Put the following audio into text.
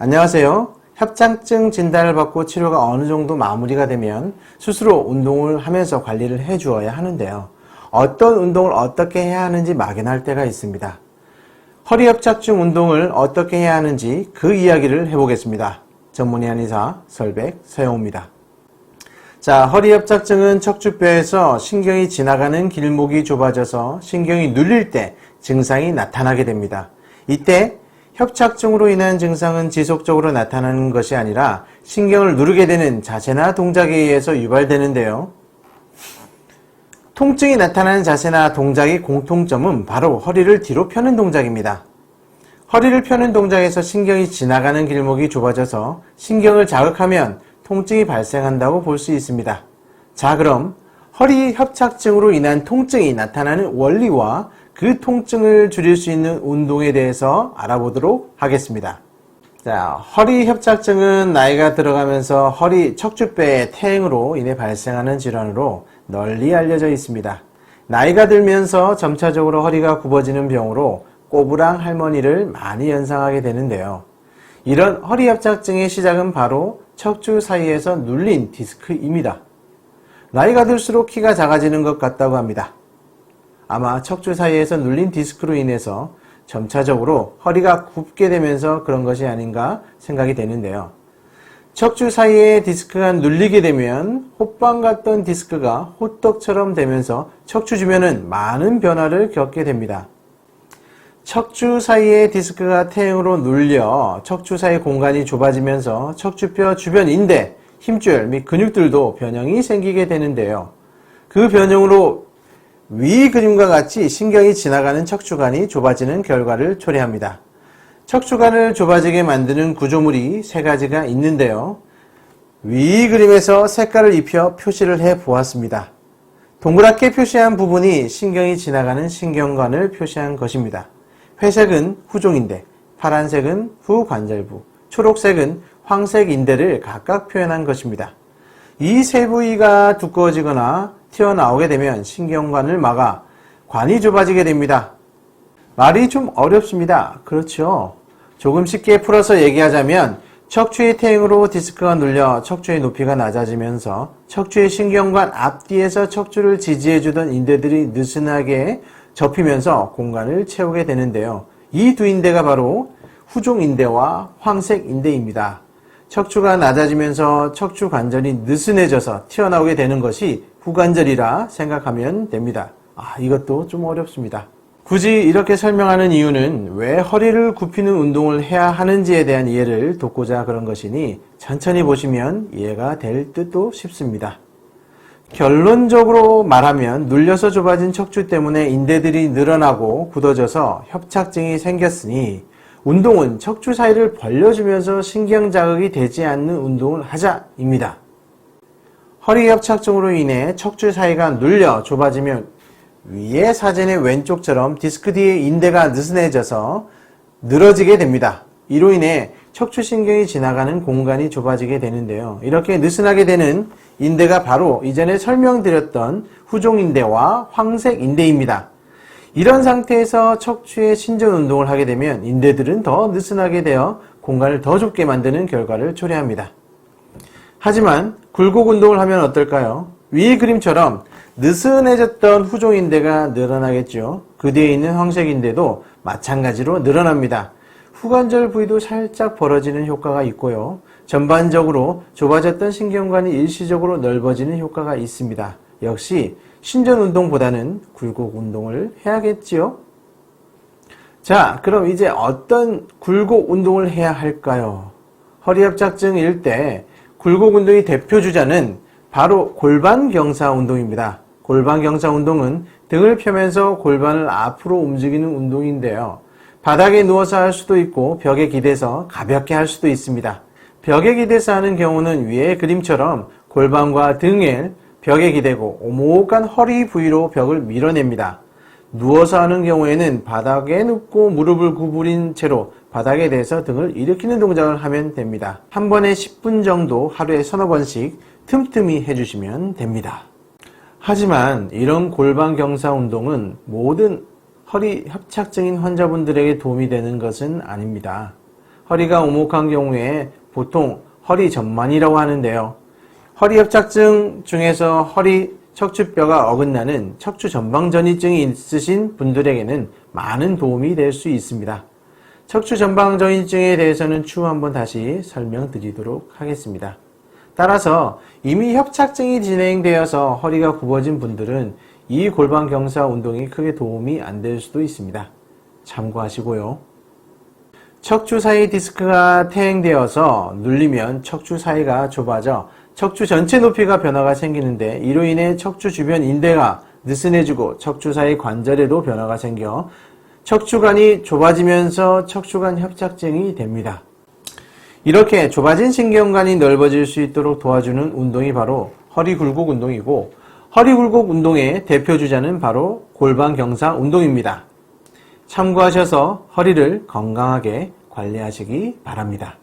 안녕하세요. 협착증 진단을 받고 치료가 어느 정도 마무리가 되면 스스로 운동을 하면서 관리를 해 주어야 하는데요. 어떤 운동을 어떻게 해야 하는지 막연할 때가 있습니다. 허리 협착증 운동을 어떻게 해야 하는지 그 이야기를 해보겠습니다. 전문의 한의사 설백 서영호입니다. 자, 허리 협착증은 척추뼈에서 신경이 지나가는 길목이 좁아져서 신경이 눌릴 때 증상이 나타나게 됩니다. 이때 협착증으로 인한 증상은 지속적으로 나타나는 것이 아니라 신경을 누르게 되는 자세나 동작에 의해서 유발되는데요. 통증이 나타나는 자세나 동작의 공통점은 바로 허리를 뒤로 펴는 동작입니다. 허리를 펴는 동작에서 신경이 지나가는 길목이 좁아져서 신경을 자극하면 통증이 발생한다고 볼 수 있습니다. 자, 그럼 허리 협착증으로 인한 통증이 나타나는 원리와 그 통증을 줄일 수 있는 운동에 대해서 알아보도록 하겠습니다. 자, 허리 협착증은 나이가 들어가면서 허리 척추뼈의 퇴행으로 인해 발생하는 질환으로 널리 알려져 있습니다. 나이가 들면서 점차적으로 허리가 굽어지는 병으로 꼬부랑 할머니를 많이 연상하게 되는데요. 이런 허리 협착증의 시작은 바로 척추 사이에서 눌린 디스크입니다. 나이가 들수록 키가 작아지는 것 같다고 합니다. 아마 척추 사이에서 눌린 디스크로 인해서 점차적으로 허리가 굽게 되면서 그런 것이 아닌가 생각이 되는데요. 척추 사이에 디스크가 눌리게 되면 호빵 같던 디스크가 호떡처럼 되면서 척추 주변은 많은 변화를 겪게 됩니다. 척추 사이에 디스크가 퇴행으로 눌려 척추 사이 공간이 좁아지면서 척추뼈 주변 인대, 힘줄 및 근육들도 변형이 생기게 되는데요. 그 변형으로 위 그림과 같이 신경이 지나가는 척추관이 좁아지는 결과를 초래합니다. 척추관을 좁아지게 만드는 구조물이 세 가지가 있는데요. 위 그림에서 색깔을 입혀 표시를 해 보았습니다. 동그랗게 표시한 부분이 신경이 지나가는 신경관을 표시한 것입니다. 회색은 후종인대, 파란색은 후관절부, 초록색은 황색인대를 각각 표현한 것입니다. 이 세 부위가 두꺼워지거나 튀어나오게 되면 신경관을 막아 관이 좁아지게 됩니다. 말이 좀 어렵습니다. 그렇죠? 조금 쉽게 풀어서 얘기하자면 척추의 퇴행으로 디스크가 눌려 척추의 높이가 낮아지면서 척추의 신경관 앞뒤에서 척추를 지지해주던 인대들이 느슨하게 접히면서 공간을 채우게 되는데요. 이 두 인대가 바로 후종인대와 황색인대입니다. 척추가 낮아지면서 척추 관절이 느슨해져서 튀어나오게 되는 것이 후관절이라 생각하면 됩니다. 이것도 좀 어렵습니다. 굳이 이렇게 설명하는 이유는 왜 허리를 굽히는 운동을 해야 하는지에 대한 이해를 돕고자 그런 것이니 천천히 보시면 이해가 될 듯도 싶습니다. 결론적으로 말하면 눌려서 좁아진 척추 때문에 인대들이 늘어나고 굳어져서 협착증이 생겼으니 운동은 척추 사이를 벌려주면서 신경 자극이 되지 않는 운동을 하자입니다. 허리 협착증으로 인해 척추 사이가 눌려 좁아지면 위의 사진의 왼쪽처럼 디스크 뒤의 인대가 느슨해져서 늘어지게 됩니다. 이로 인해 척추신경이 지나가는 공간이 좁아지게 되는데요. 이렇게 느슨하게 되는 인대가 바로 이전에 설명드렸던 후종인대와 황색인대입니다. 이런 상태에서 척추의 신전 운동을 하게 되면 인대들은 더 느슨하게 되어 공간을 더 좁게 만드는 결과를 초래합니다. 하지만 굴곡 운동을 하면 어떨까요? 위의 그림처럼 느슨해졌던 후종인대가 늘어나겠죠. 그 뒤에 있는 황색인대도 마찬가지로 늘어납니다. 후관절 부위도 살짝 벌어지는 효과가 있고요. 전반적으로 좁아졌던 신경관이 일시적으로 넓어지는 효과가 있습니다. 역시 신전 운동보다는 굴곡 운동을 해야겠지요. 자, 그럼 이제 어떤 굴곡 운동을 해야 할까요? 허리 협착증일 때 굴곡 운동의 대표 주자는 바로 골반 경사 운동입니다. 골반 경사 운동은 등을 펴면서 골반을 앞으로 움직이는 운동인데요. 바닥에 누워서 할 수도 있고 벽에 기대서 가볍게 할 수도 있습니다. 벽에 기대서 하는 경우는 위의 그림처럼 골반과 등을 벽에 기대고 오목한 허리 부위로 벽을 밀어냅니다. 누워서 하는 경우에는 바닥에 눕고 무릎을 구부린 채로 바닥에 대서 등을 일으키는 동작을 하면 됩니다. 한 번에 10분 정도 하루에 서너 번씩 틈틈이 해주시면 됩니다. 하지만 이런 골반 경사 운동은 모든 허리 협착증인 환자분들에게 도움이 되는 것은 아닙니다. 허리가 오목한 경우에 보통 허리 전만이라고 하는데요. 허리 협착증 중에서 허리 척추뼈가 어긋나는 척추 전방전이증이 있으신 분들에게는 많은 도움이 될 수 있습니다. 척추 전방전이증에 대해서는 추후 한번 다시 설명드리도록 하겠습니다. 따라서 이미 협착증이 진행되어서 허리가 굽어진 분들은 이 골반 경사 운동이 크게 도움이 안 될 수도 있습니다. 참고하시고요. 척추 사이 디스크가 퇴행되어서 눌리면 척추 사이가 좁아져 척추 전체 높이가 변화가 생기는데 이로 인해 척추 주변 인대가 느슨해지고 척추 사이 관절에도 변화가 생겨 척추관이 좁아지면서 척추관 협착증이 됩니다. 이렇게 좁아진 신경관이 넓어질 수 있도록 도와주는 운동이 바로 허리 굴곡 운동이고 허리 굴곡 운동의 대표 주자는 바로 골반 경사 운동입니다. 참고하셔서 허리를 건강하게 관리하시기 바랍니다.